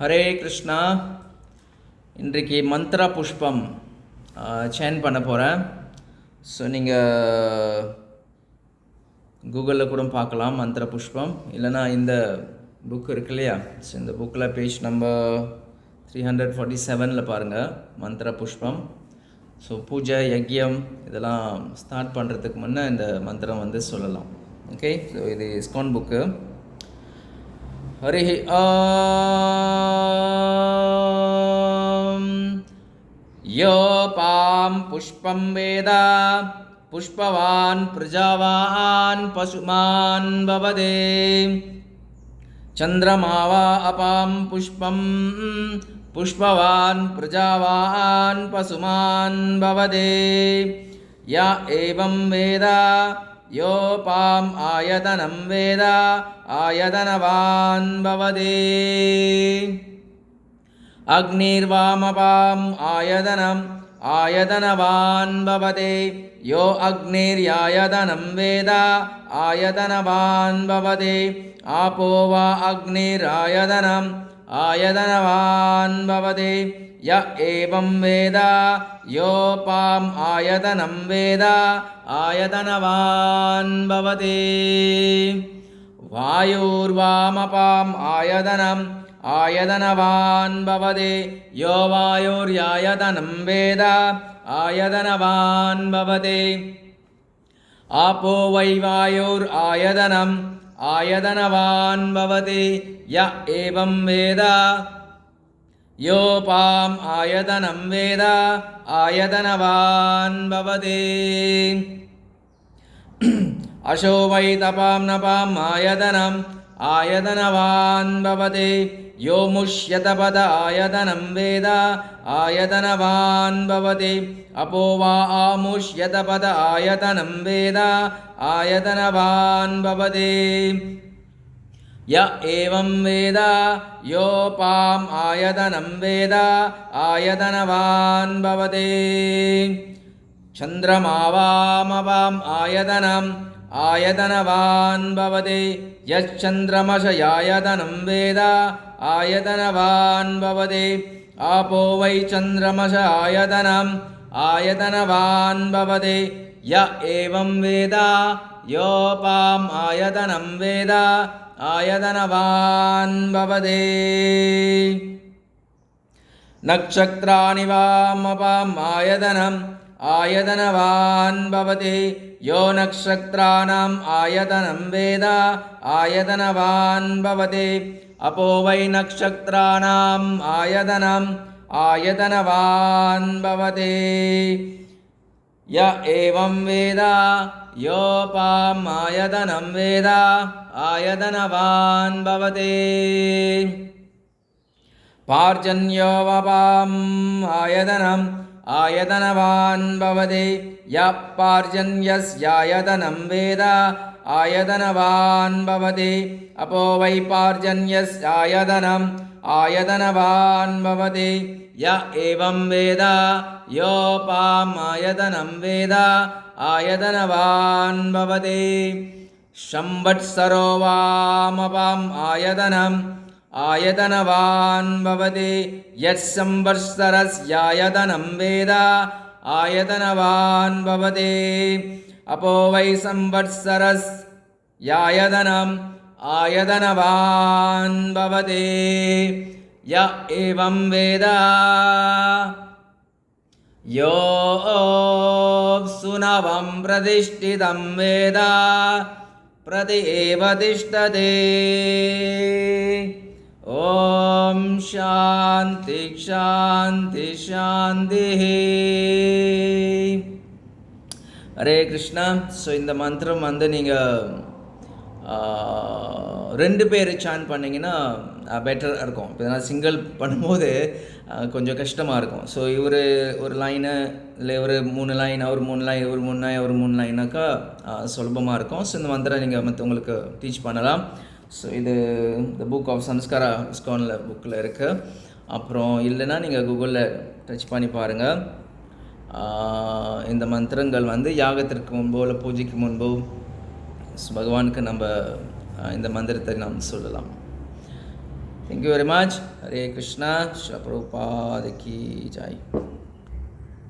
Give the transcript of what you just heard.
ஹரே கிருஷ்ணா. இன்றைக்கு மந்த்ரா புஷ்பம் சேன் பண்ண போகிறேன். ஸோ நீங்கள் கூகுளில் கூட பார்க்கலாம் மந்த்ர புஷ்பம், இல்லைனா இந்த புக் இருக்கு இல்லையா, ஸோ இந்த புக்கில் பேஜ் நம்பர் 347 பாருங்கள் மந்த்ர புஷ்பம். ஸோ பூஜை யக்யம் இதெல்லாம் ஸ்டார்ட் பண்ணுறதுக்கு முன்னே இந்த மந்திரம் வந்து சொல்லலாம். ஓகே, ஸோ இது இஸ்கான் புக்கு. ஹரிஹி ஓம். யோபாம் புஷ்பம் வேத புஷ்பவான் பிரஜாவான் பசுமான் பவதே. சந்திரமாவா அபாம் புஷ்பம் புஷ்பவான் பிரஜாவான் பசுமான் பவதே. யா ஏவம் வேத யோபாம் ஆயதனம் வேத ஆயதனவான் பவதே. அக்னிர்வாமபாம் ஆயதனம் ஆயதனவான் பவதே. யோ அக்னிர்யாயதனம் வேத ஆயதனவான் பவதே. ஆபோ வா அக்னிராயதனம் ஆயதனவான் பவதே. ய ஏவம் வேத யோபாம் ஆயதனம் வேத ஆயதனவான் பவதே. வாயுர்வாமபாம் ஆயதனம் ஆயதனவான் பவதே. யோ வாயுர்யாயதனம் வேத ஆயதனவான் பவதே. ஆபோ வை வாயுர் ஆயதனம் ஆயதனவான் பவதே. ய ஏவம் வேத யோபாம் ஆயதனம் வேத ஆயதனவான் பவதே. அசோ வை தபாம் நபாம் ஆயதனம் ஆயதனவான் பவதே. யோ முஷ்யதபத ஆயதனம் வேத ஆயதனவான் பவதே. அப்போ வா ஆமுஷ்யதபத ஆயதனம் வேத ஆயதனவான் பவதே. ய ஏவம் வேத யோபாம் ஆயதனம் வேத ஆயதனவான் பவதே. சந்திரமாவாமபாம் ஆயதனம் ஆயதனவான் பவதே. யச்சந்திரமசயாயதனம் வேத ஆயதனவான் பவதே. ஆபோ வை சந்திரமச ஆயதனம் ஆயதனவான் பவதே. ய ஏவம் வேத யோபாம் ஆயதனம் வேத ஆயதனவான் பவதே. நக்ஷத்ராணி வாமபாம் ஆயதனம் ஆயதனவான் பவதே. யோ நக்ஷத்ராணாம் ஆயதனம் வேத ஆயதனவான் பவதே. அப்போ வை நக்ஷத்ராணாம் ஆயதனம் ஆயதனவான் பவதே. ய ஏவம் வேத யோபாம் ஆயதனம் வேத ஆயதனவான் பவதே. பார்ஜன்யோவபாம் ஆயதனம் ஆயதனவான் பவதே. ய பார்ஜன்யஸ்யாயதனம் வேத ஆயதனவான் பவதே. அப்போ வை பார்ஜன்யஸ்யாயதனம் ஆயதனவான் பவதே. ய ஏவம் வேத யோபாம் ஆயதனம் வேத ஆயதனவான் பவதே. சம்பத்சரோ வாமபாம் ஆயதனம் ஆயதனவான் பவதே. யத் சம்பத்சரஸ்யாயதனம் வேத ஆயதனவான் பவதே. அப்போ வை சம்பத்சரஸ்யாயதனம் ஆயதனவான் பவதே. ய ஏவம் வேத யோ சுனவம் பிரதிஷ்டிதம் வேத பிரதி ஏவ திஷ்டதே. ஓம் சாந்தி சாந்தி சாந்தி. ஹரே கிருஷ்ணா. ஸோ இந்த மந்திரம் வந்து நீங்கள் 2 பேர் சான் பண்ணிங்கன்னா பெட்டராக இருக்கும். இப்போ நான் சிங்கிள் பண்ணும்போது கொஞ்சம் கஷ்டமாக இருக்கும். ஸோ இவர் ஒரு லைனு இல்லை ஒரு 3 லைன், அவர் 3 லைன், இவர் 3 லைன், அவர் 3 லைனாக்கா சுலபமாக இருக்கும். ஸோ இந்த மந்திரம் நீங்கள் மற்றவங்களுக்கு டீச் பண்ணலாம். ஸோ இது இந்த புக் ஆஃப் சம்ஸ்காரா இஸ்கானில் புக்கில் இருக்குது. அப்புறம் இல்லைன்னா நீங்கள் கூகுளில் டச் பண்ணி பாருங்கள். இந்த மந்திரங்கள் வந்து யாகத்திற்கு முன்போ இல்லை பூஜைக்கு முன்போ பகவானுக்கு நம்ம இந்த மந்திரத்தை நாம் சொல்லலாம். Thank you very much. Hare Krishna. Shri Prabhupada ki jai.